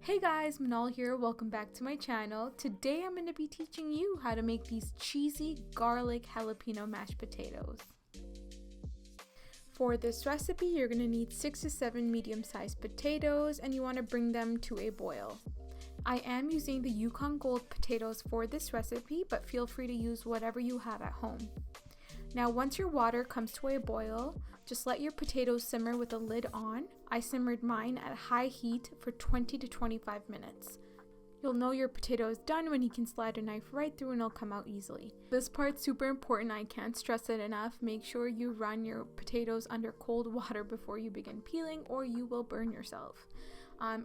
Hey guys, Manal here, welcome back to my channel. Today I'm going to be teaching you how to make these cheesy garlic jalapeno mashed potatoes. For this recipe, you're going to need 6 to 7 medium-sized potatoes and you want to bring them to a boil. I am using the Yukon Gold potatoes for this recipe, but feel free to use whatever you have at home. Now once your water comes to a boil, just let your potatoes simmer with the lid on. I simmered mine at high heat for 20 to 25 minutes. You'll know your potato is done when you can slide a knife right through and it'll come out easily. This part's super important, I can't stress it enough. Make sure you run your potatoes under cold water before you begin peeling or you will burn yourself.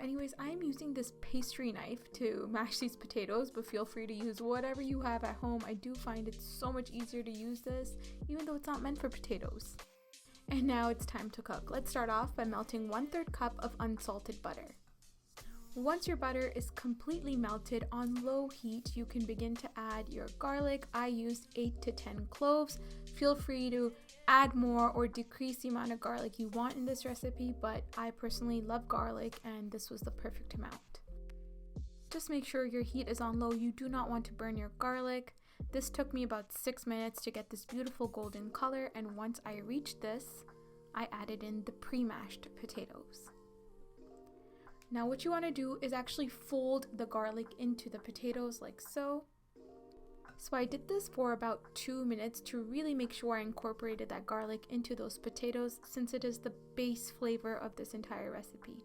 Anyways, I'm using this pastry knife to mash these potatoes, but feel free to use whatever you have at home. I do find it so much easier to use this, even though it's not meant for potatoes. And now it's time to cook. Let's start off by melting 1/3 cup of unsalted butter. Once your butter is completely melted on low heat, you can begin to add your garlic. I used 8 to 10 cloves. Feel free to add more or decrease the amount of garlic you want in this recipe, but I personally love garlic and this was the perfect amount. Just make sure your heat is on low. You do not want to burn your garlic. This took me about 6 minutes to get this beautiful golden color, and once I reached this, I added in the pre-mashed potatoes. Now what you want to do is actually fold the garlic into the potatoes like so. So I did this for about 2 minutes to really make sure I incorporated that garlic into those potatoes, since it is the base flavor of this entire recipe.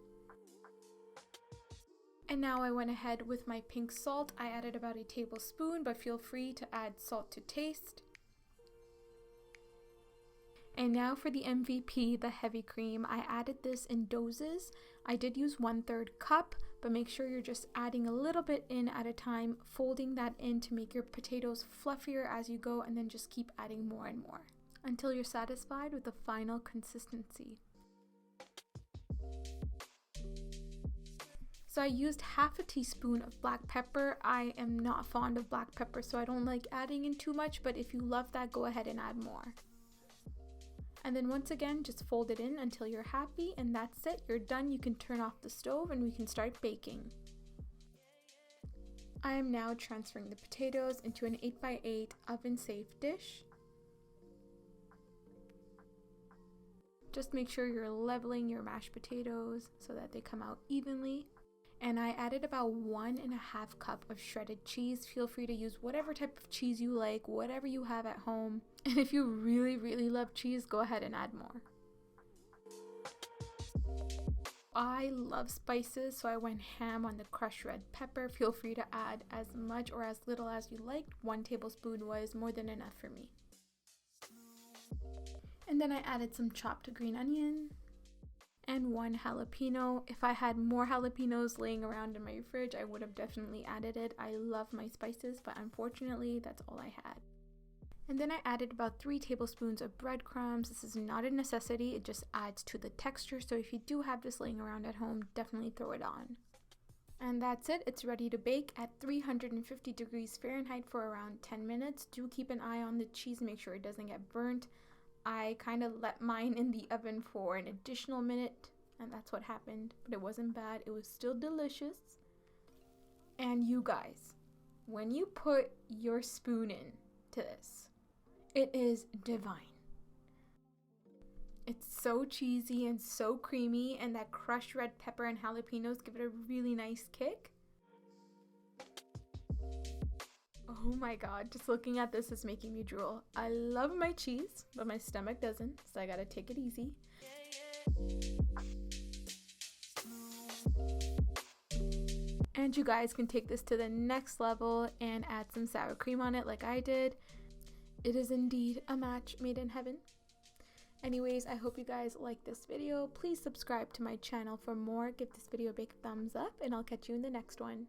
And now I went ahead with my pink salt. I added about a tablespoon, but feel free to add salt to taste. And now for the MVP, the heavy cream. I added this in doses. I did use 1/3 cup, but make sure you're just adding a little bit in at a time, folding that in to make your potatoes fluffier as you go, and then just keep adding more and more until you're satisfied with the final consistency. So I used half a teaspoon of black pepper. I am not fond of black pepper, so I don't like adding in too much, but if you love that, go ahead and add more. And then once again, just fold it in until you're happy, and that's it. You're done. You can turn off the stove and we can start baking. I am now transferring the potatoes into an 8x8 oven-safe dish. Just make sure you're leveling your mashed potatoes so that they come out evenly. And I added about 1.5 cup of shredded cheese. Feel free to use whatever type of cheese you like, whatever you have at home. And if you really love cheese, go ahead and add more. I love spices, so I went ham on the crushed red pepper. Feel free to add as much or as little as you like. 1 tablespoon was more than enough for me. And then I added some chopped green onion and 1 jalapeno. If I had more jalapenos laying around in my fridge, I would have definitely added it. I love my spices, but unfortunately, that's all I had. And then I added about 3 tablespoons of breadcrumbs. This is not a necessity, it just adds to the texture. So if you do have this laying around at home, definitely throw it on. And that's it, it's ready to bake at 350 degrees Fahrenheit for around 10 minutes. Do keep an eye on the cheese, make sure it doesn't get burnt. I kind of let mine in the oven for an additional minute, and that's what happened, but it wasn't bad. It was still delicious. And you guys, when you put your spoon in to this, it is divine. It's so cheesy and so creamy, and that crushed red pepper and jalapenos give it a really nice kick. Oh my god, just looking at this is making me drool. I love my cheese, but my stomach doesn't, so I gotta take it easy. And you guys can take this to the next level and add some sour cream on it like I did. It is indeed a match made in heaven. Anyways, I hope you guys like this video. Please subscribe to my channel for more. Give this video a big thumbs up, and I'll catch you in the next one.